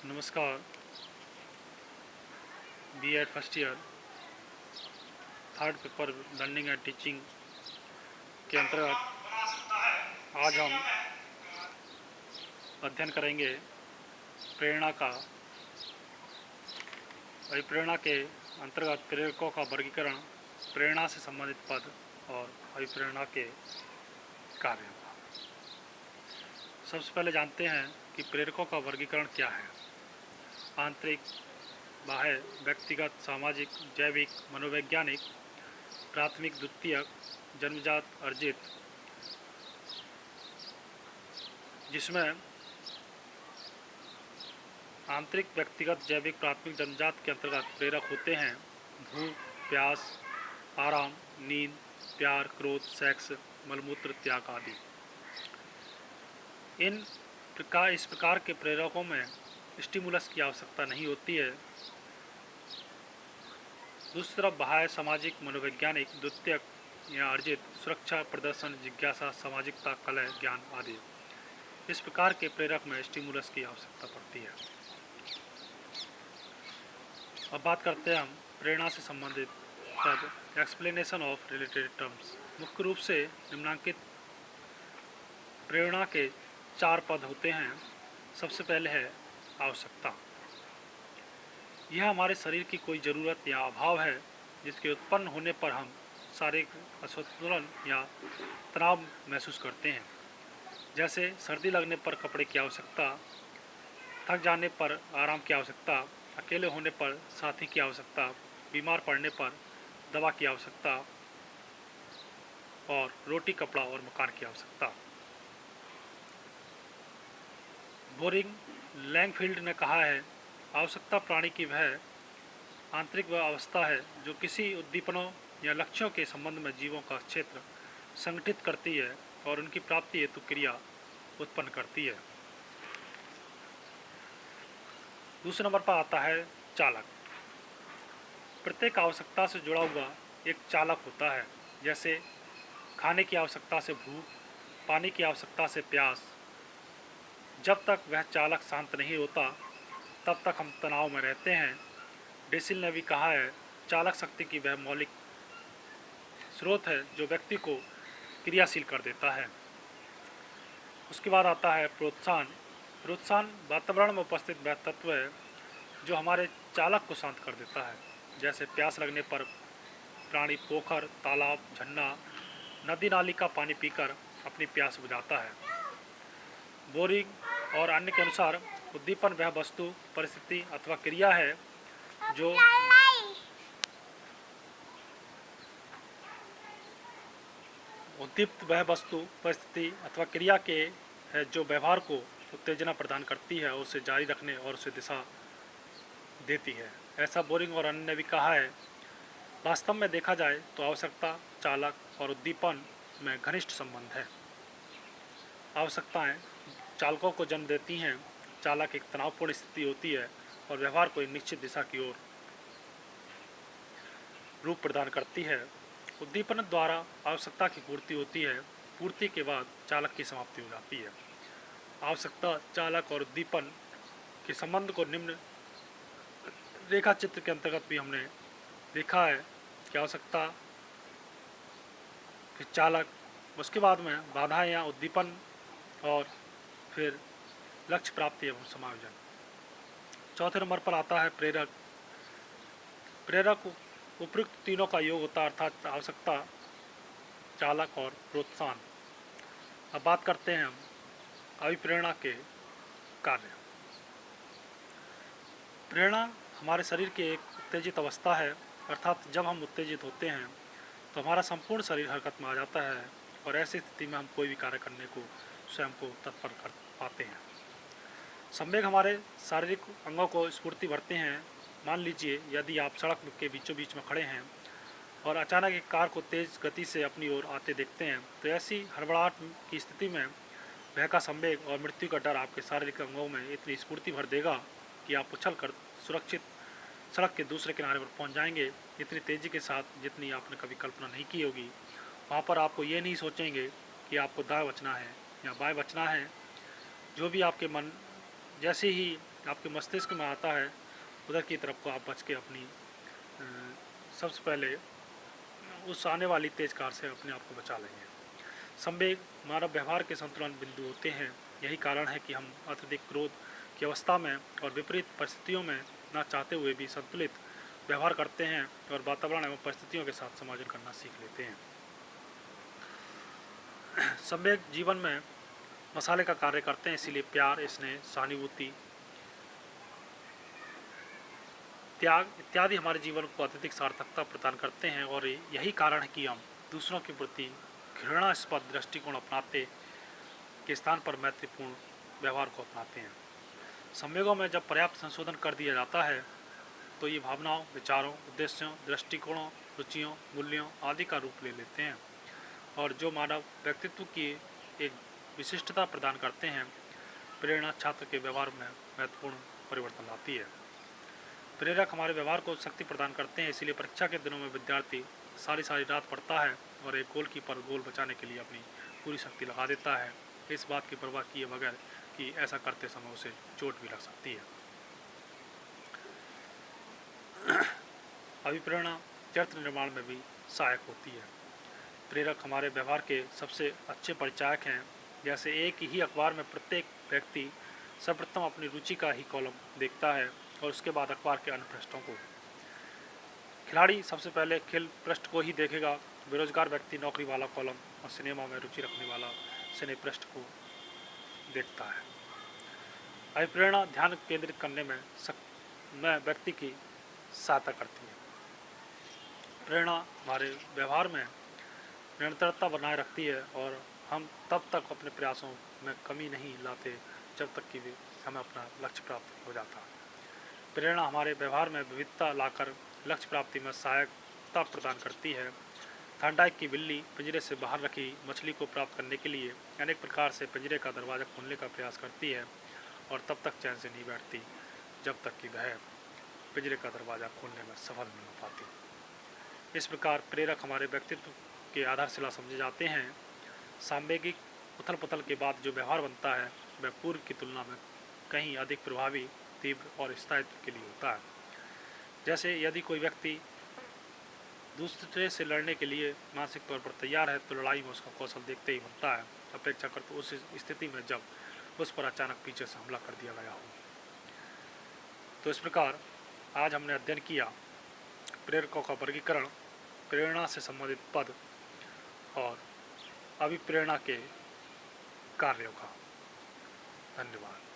नमस्कार। B.Ed first year third paper learning and teaching के अंतर्गत आज हम अध्ययन करेंगे प्रेरणा का। अभिप्रेरणा के अंतर्गत प्रेरकों का वर्गीकरण, प्रेरणा से संबंधित पद और अभिप्रेरणा के कार्यों का। सबसे पहले जानते हैं कि प्रेरकों का वर्गीकरण क्या है। आंतरिक, बाह्य, व्यक्तिगत, सामाजिक, जैविक, मनोवैज्ञानिक, प्राथमिक, द्वितीयक, जन्मजात, अर्जित। जिसमें आंतरिक, व्यक्तिगत, जैविक, प्राथमिक, जन्मजात के अंतर्गत प्रेरक होते हैं भूख, प्यास, आराम, नींद, प्यार, क्रोध, सेक्स, मलमूत्र, त्याग आदि। इस प्रकार के प्रेरकों में स्टिमुलस की आवश्यकता नहीं होती है। दूसरी तरफ बाह्य, सामाजिक, मनोवैज्ञानिक, द्वितीयक या अर्जित, सुरक्षा, प्रदर्शन, जिज्ञासा, सामाजिकता, कलह, ज्ञान आदि। इस प्रकार के प्रेरक में स्टिमुलस की आवश्यकता पड़ती है। अब बात करते हैं हम प्रेरणा से संबंधित पद, एक्सप्लेनेशन ऑफ रिलेटेड टर्म्स। मुख्य रूप से निम्नांकित प्रेरणा के 4 पद होते हैं। सबसे पहले है आवश्यकता। यह हमारे शरीर की कोई ज़रूरत या अभाव है जिसके उत्पन्न होने पर हम शारीरिक असंतुलन या तनाव महसूस करते हैं। जैसे सर्दी लगने पर कपड़े की आवश्यकता, थक जाने पर आराम की आवश्यकता, अकेले होने पर साथी की आवश्यकता, बीमार पड़ने पर दवा की आवश्यकता और रोटी, कपड़ा और मकान की आवश्यकता। बोरिंग लैंगफील्ड ने कहा है, आवश्यकता प्राणी की वह आंतरिक वह अवस्था है जो किसी उद्दीपनों या लक्ष्यों के संबंध में जीवों का क्षेत्र संगठित करती है और उनकी प्राप्ति हेतु क्रिया उत्पन्न करती है। दूसरे नंबर पर आता है चालक। प्रत्येक आवश्यकता से जुड़ा हुआ एक चालक होता है। जैसे खाने की आवश्यकता से भूख, पानी की आवश्यकता से प्यास। जब तक वह चालक शांत नहीं होता तब तक हम तनाव में रहते हैं। डेसिल ने भी कहा है, चालक शक्ति की वह मौलिक स्रोत है जो व्यक्ति को क्रियाशील कर देता है। उसके बाद आता है प्रोत्साहन। प्रोत्साहन वातावरण में उपस्थित वह तत्व है जो हमारे चालक को शांत कर देता है। जैसे प्यास लगने पर प्राणी पोखर, तालाब, झरना, नदी नाली का पानी पीकर अपनी प्यास बुझाता है। बोरिंग और अन्य के अनुसार उद्दीपन वह वस्तु, परिस्थिति अथवा क्रिया है जो उद्दीप्त वह वस्तु, परिस्थिति अथवा क्रिया के है जो व्यवहार को उत्तेजना प्रदान करती है और उसे जारी रखने और उसे दिशा देती है। ऐसा बोरिंग और अन्य ने भी कहा है। वास्तव में देखा जाए तो आवश्यकता, चालक और उद्दीपन में घनिष्ठ संबंध है। आवश्यकताएं चालकों को जन्म देती हैं। चालक एक तनावपूर्ण स्थिति होती है और व्यवहार को एक निश्चित दिशा की ओर रूप प्रदान करती है। उद्दीपन द्वारा आवश्यकता की पूर्ति होती है। पूर्ति के बाद चालक की समाप्ति हो जाती है। आवश्यकता, चालक और उद्दीपन के संबंध को निम्न रेखा चित्र के अंतर्गत भी हमने देखा है कि आवश्यकता, फिर चालक, उसके बाद में बाधाएं या उद्दीपन और फिर लक्ष्य प्राप्ति एवं समायोजन। चौथे नंबर पर आता है प्रेरक। प्रेरक उपयुक्त तीनों का योग होता है, अर्थात आवश्यकता, चालक और प्रोत्साहन। अब बात करते हैं हम अभिप्रेरणा के कार्य। प्रेरणा हमारे शरीर की एक उत्तेजित अवस्था है, अर्थात जब हम उत्तेजित होते हैं तो हमारा संपूर्ण शरीर हरकत में आ जाता है और ऐसी स्थिति में हम कोई भी कार्य करने को स्वयं को तत्पर कर पाते हैं। संवेग हमारे शारीरिक अंगों को स्फूर्ति भरते हैं। मान लीजिए यदि आप सड़क के बीचों बीच में खड़े हैं और अचानक एक कार को तेज़ गति से अपनी ओर आते देखते हैं तो ऐसी हड़बड़ाहट की स्थिति में भय का संवेग और मृत्यु का डर आपके शारीरिक अंगों में इतनी स्फूर्ति भर देगा कि आप उछल कर सुरक्षित सड़क के दूसरे किनारे पर पहुंच जाएंगे, इतनी तेज़ी के साथ जितनी आपने कभी कल्पना नहीं की होगी। वहाँ पर आपको ये नहीं सोचेंगे कि आपको दाएं बचना है या बाएं बचना है। जो भी आपके मन जैसे ही आपके मस्तिष्क में आता है उधर की तरफ को आप बच के अपनी सबसे पहले उस आने वाली तेज कार से अपने आप को बचा लेंगे। संवेग मानव व्यवहार के संतुलन बिंदु होते हैं। यही कारण है कि हम अत्यधिक क्रोध की अवस्था में और विपरीत परिस्थितियों में ना चाहते हुए भी संतुलित व्यवहार करते हैं और वातावरण एवं परिस्थितियों के साथ समायोजन करना सीख लेते हैं। संवेग जीवन में मसाले का कार्य करते हैं, इसीलिए प्यार, स्नेह, सहानुभूति, त्याग इत्यादि हमारे जीवन को अत्यधिक सार्थकता प्रदान करते हैं और यही कारण है कि हम दूसरों के प्रति घृणास्पद दृष्टिकोण अपनाते के स्थान पर मैत्रीपूर्ण व्यवहार को अपनाते हैं। संवेगों में जब पर्याप्त संशोधन कर दिया जाता है तो ये भावनाओं, विचारों, उद्देश्यों, दृष्टिकोणों, रुचियों, मूल्यों आदि का रूप ले लेते हैं और जो मानव व्यक्तित्व की एक विशिष्टता प्रदान करते हैं। प्रेरणा छात्र के व्यवहार में महत्वपूर्ण परिवर्तन लाती है। प्रेरक हमारे व्यवहार को शक्ति प्रदान करते हैं, इसीलिए परीक्षा के दिनों में विद्यार्थी सारी रात पढ़ता है और एक गोलकीपर गोल बचाने के लिए अपनी पूरी शक्ति लगा देता है, इस बात की परवाह किए बगैर कि ऐसा करते समय उसे चोट भी लग सकती है। अभिप्रेरणा चरित्र निर्माण में भी सहायक होती है। प्रेरक हमारे व्यवहार के सबसे अच्छे परिचायक हैं। जैसे एक ही अखबार में प्रत्येक व्यक्ति सर्वप्रथम अपनी रुचि का ही कॉलम देखता है और उसके बाद अखबार के अन्य पृष्ठों को। खिलाड़ी सबसे पहले खेल पृष्ठ को ही देखेगा, बेरोजगार व्यक्ति नौकरी वाला कॉलम और सिनेमा में रुचि रखने वाला सिने पृष्ठ को देखता है। अभिप्रेरणा ध्यान केंद्रित करने में व्यक्ति की सहायता करती है। प्रेरणा हमारे व्यवहार में निरंतरता बनाए रखती है और हम तब तक अपने प्रयासों में कमी नहीं लाते जब तक कि हमें अपना लक्ष्य प्राप्त हो जाता। प्रेरणा हमारे व्यवहार में विविधता लाकर लक्ष्य प्राप्ति में सहायता प्रदान करती है। थॉर्नडाइक की बिल्ली पिंजरे से बाहर रखी मछली को प्राप्त करने के लिए अनेक प्रकार से पिंजरे का दरवाज़ा खोलने का प्रयास करती है और तब तक चैन से नहीं बैठती जब तक कि वह पिंजरे का दरवाज़ा खोलने में सफल नहीं हो पाती। इस प्रकार प्रेरक हमारे व्यक्तित्व के आधारशिला समझे जाते हैं। सांवेगिक उथल पुथल के बाद जो व्यवहार बनता है वह पूर्व की तुलना में कहीं अधिक प्रभावी, तीव्र और स्थायित्व के लिए होता है। जैसे यदि कोई व्यक्ति दूसरे से लड़ने के लिए मानसिक तौर पर तैयार है तो लड़ाई में उसका कौशल देखते ही बनता है, अपेक्षाकृत उस स्थिति में जब उस पर अचानक पीछे से हमला कर दिया गया हो। तो इस प्रकार आज हमने अध्ययन किया प्रेरकों का वर्गीकरण, प्रेरणा से संबंधित पद और अभिप्रेरणा के कार्यों का। धन्यवाद।